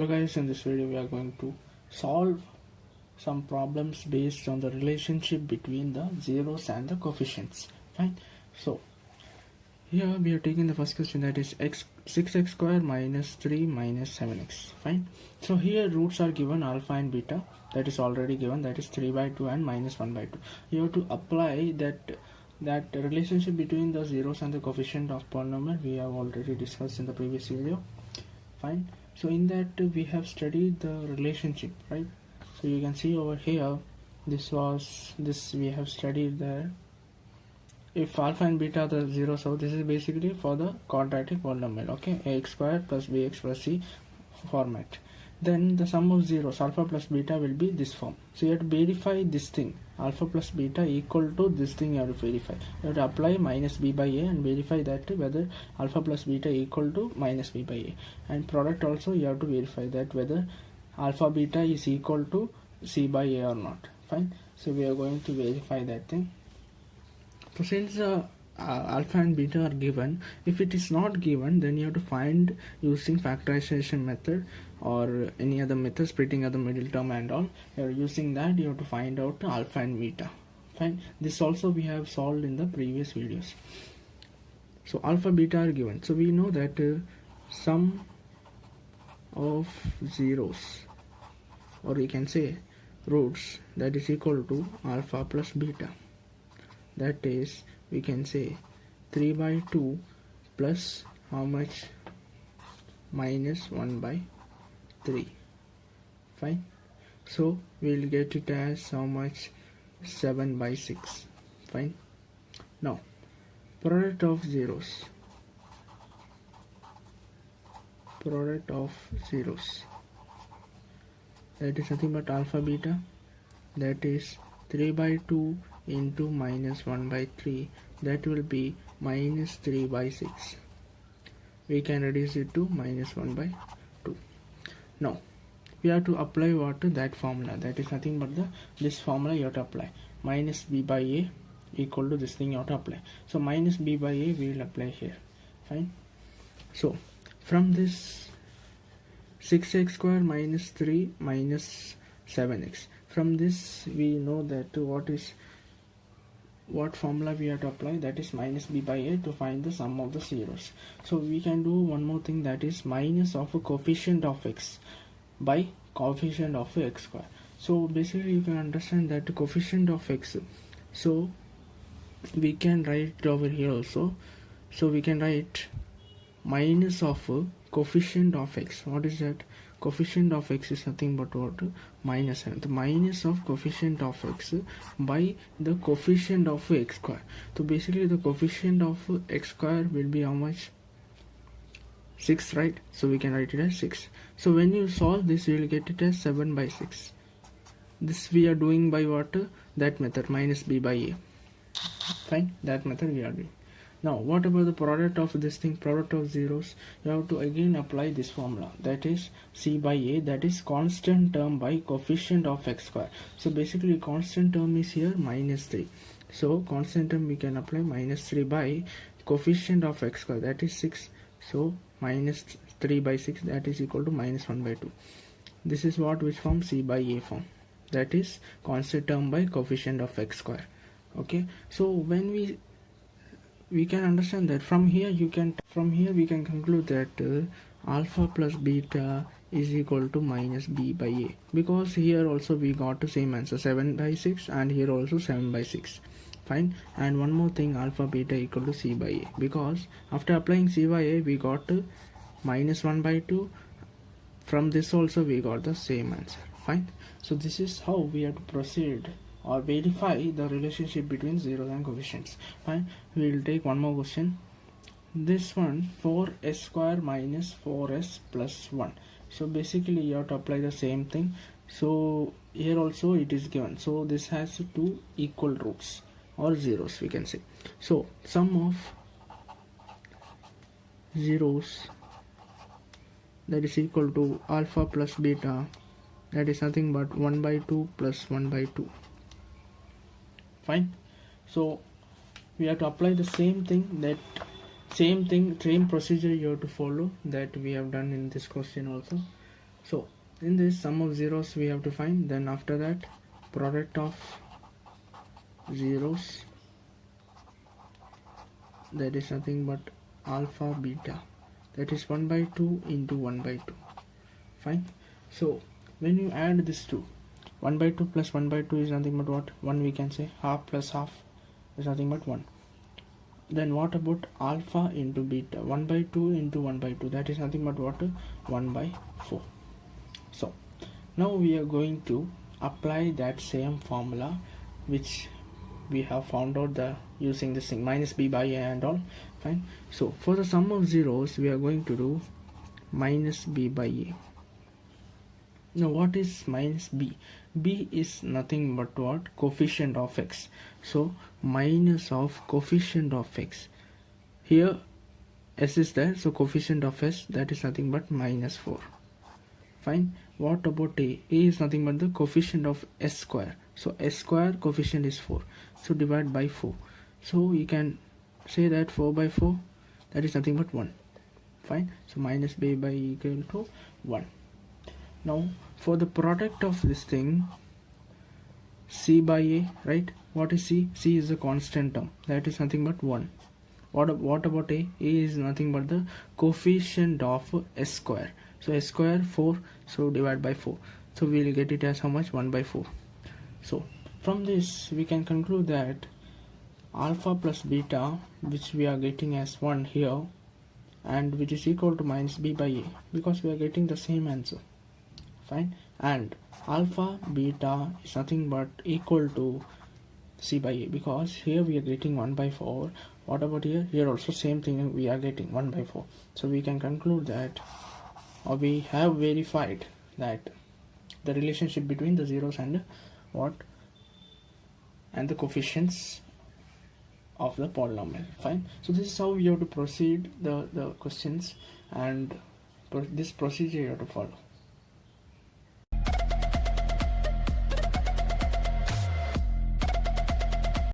Hello guys, in this video we are going to solve some problems based on the relationship between the zeros and the coefficients. Fine. So here we are taking the first question, that is 6x square minus 3 minus 7x. Fine. So here roots are given alpha and beta, that is already given, that is 3 by 2 and minus 1 by 2. You have to apply that relationship between the zeros and the coefficient of polynomial we have already discussed in the previous video. Fine. So in that we have studied the relationship, right? So you can see over here, this we have studied there. If alpha and beta are the zeros, so this is basically for the quadratic polynomial, okay? Ax squared plus bx plus c format. Then the sum of zeros, alpha plus beta, will be this form. So you have to verify this thing, alpha plus beta equal to this thing. You have to verify. You have to apply minus b by a and verify that whether alpha plus beta equal to minus b by a. And product also you have to verify that whether alpha beta is equal to c by a or not. Fine. So we are going to verify that thing. So since alpha and beta are given, if it is not given, then you have to find using factorization method or any other method, splitting of the middle term and all. You're using that, you have to find out alpha and beta. Fine. This also we have solved in the previous videos. So alpha beta are given, so we know that sum of zeros, or we can say roots, that is equal to alpha plus beta. That is, we can say 3 by 2 plus how much? Minus 1 by 3. Fine. So we'll get it as how much? 7 by 6. Fine. Now product of zeros. Product of zeros. That is nothing but alpha beta. That is 3 by 2 into minus 1 by 3, that will be minus 3 by 6. We can reduce it to minus 1 by 2. Now we have to apply what? That formula. That is nothing but this formula you have to apply. Minus b by a equal to this thing you have to apply. So minus b by a we will apply here. Fine. So from this 6x square minus 3 minus 7x, from this we know that what formula we have to apply, that is minus b by a to find the sum of the zeros. So we can do one more thing, that is minus of a coefficient of x by coefficient of x square. So basically you can understand that coefficient of x, so we can write it over here also. So we can write minus of a coefficient of x. What is that? Coefficient of x is nothing but what? Minus 7. The minus of coefficient of x by the coefficient of x square. So basically the coefficient of x square will be how much? 6, right? So we can write it as 6. So when you solve this, you will get it as 7 by 6. This we are doing by what? That method, minus b by a. Fine. That method we are doing. Now what about the product of this thing, product of zeros? You have to again apply this formula, that is c by a, that is constant term by coefficient of x square. So basically constant term is here minus 3. So constant term we can apply minus 3 by coefficient of x square, that is 6. So minus 3 by 6, that is equal to minus 1 by 2. This is what? Which form? C by a form, that is constant term by coefficient of x square. Okay. So when we can understand that from here we can conclude that alpha plus beta is equal to minus b by a, because here also we got the same answer, 7 by 6, and here also 7 by 6. Fine. And one more thing, alpha beta equal to c by a, because after applying c by a we got minus 1 by 2. From this also we got the same answer. Fine. So this is how we have to proceed or verify the relationship between zeros and coefficients. Fine. We will take one more question. This one, 4s square minus 4s plus 1. So basically you have to apply the same thing. So here also it is given. So this has two equal roots or zeros, we can say. So sum of zeros, that is equal to alpha plus beta, that is nothing but 1 by 2 plus 1 by 2. Fine. So we have to apply the same thing, same procedure you have to follow that we have done in this question also. So in this sum of zeros we have to find, then after that product of zeros, that is nothing but alpha beta, that is 1 by 2 into 1 by 2. Fine. So when you add this two, 1 by 2 plus 1 by 2 is nothing but what? 1, we can say. Half plus half is nothing but 1. Then what about alpha into beta? 1 by 2 into 1 by 2, that is nothing but what? 1 by 4. So now we are going to apply that same formula which we have found out the using this thing minus b by a and all. Fine. So for the sum of zeros we are going to do minus b by a. Now what is minus b? B is nothing but what? Coefficient of x. So minus of coefficient of x. Here s is there, so coefficient of s, that is nothing but minus 4. Fine. What about a? A is nothing but the coefficient of s square. So s square coefficient is 4. So divide by 4. So you can say that 4 by 4, that is nothing but 1. Fine. So minus b by e equal to 1. Now for the product of this thing, c by a, right? What is c? C is a constant term, that is nothing but 1. What about a? A is nothing but the coefficient of s square. So s square 4, so divide by 4. So we will get it as how much? 1 by 4. So from this we can conclude that alpha plus beta, which we are getting as 1 here, and which is equal to minus b by a, because we are getting the same answer. Fine. And alpha beta is nothing but equal to c by a, because here we are getting 1 by 4. What about here? Here also same thing, we are getting 1 by 4. So we can conclude that, or we have verified that the relationship between the zeros and what? And the coefficients of the polynomial. Fine. So this is how you have to proceed the questions, and this procedure you have to follow.